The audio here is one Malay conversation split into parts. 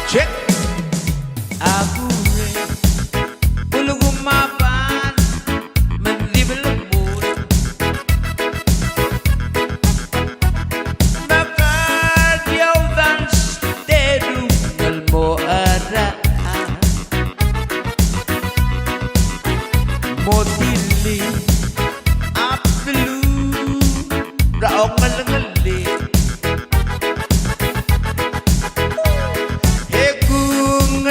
Check. Aku bulu gumapan mendibel lembut. Bakar diau dan stedu ngelmo araan. Motili apelu raong ngelengali.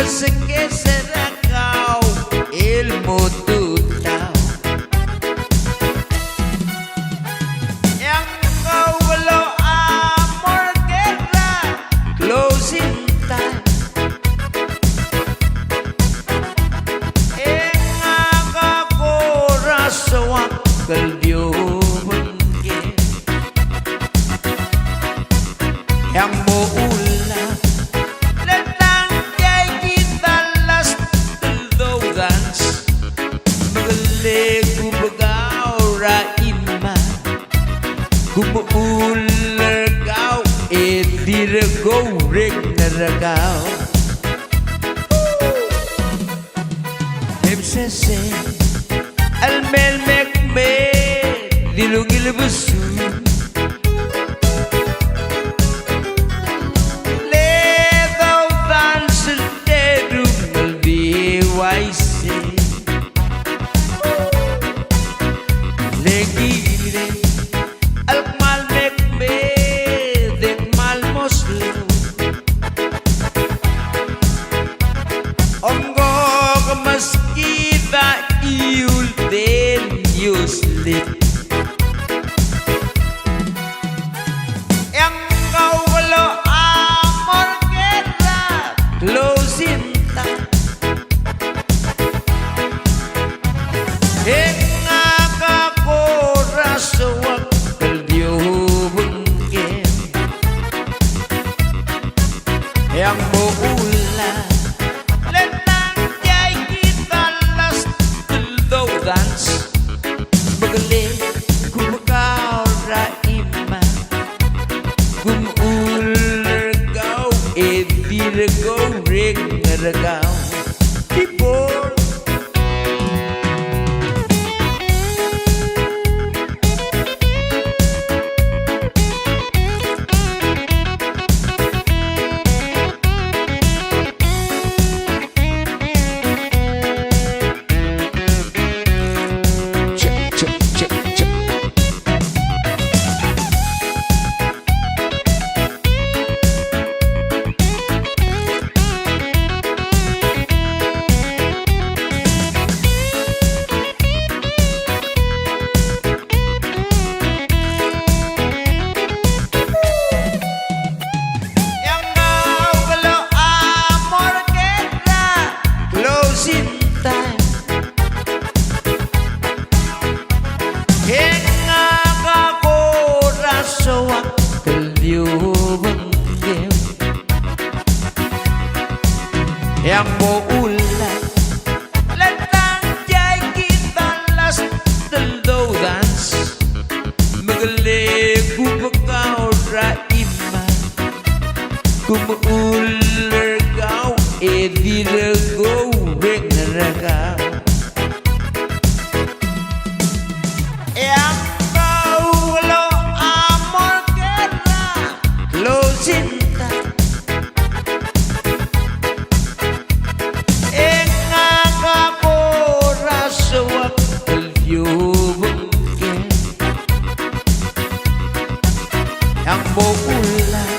Seke serakau ilmu tutau yang kau walau amor kera closing time yang aku rasa kalbiu mungkin yang mau ulang ku begau raima ku ular kau edir goreng neragau MCC almel mekme dilungil busu legal dance dedu melbi waise Legire al mal mekbe dek mal moslo Ongo kemaskita iul den yuslik Yang kau walau amor kera closing time Sewak kalbiu bengkel yang mau ulang letang jai kita las teldau dance begele ku bekau raima ku ular kau edir goreng regau people. Yang mau ulang letang jai kita las teldau dance megele ku bekau raima ku ular kau edir goreng neragau yang kau walau amor kera closing time sewak kalbiu bengkel yang mau ulang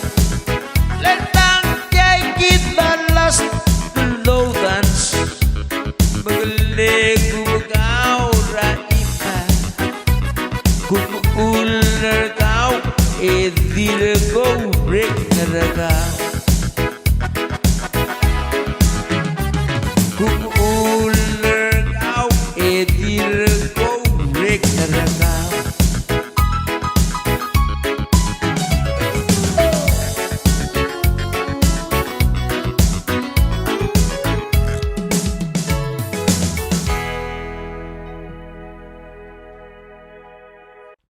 letang jai kita las teldau dance begele ku bekau raima ku ular kau edir goreng neragau ku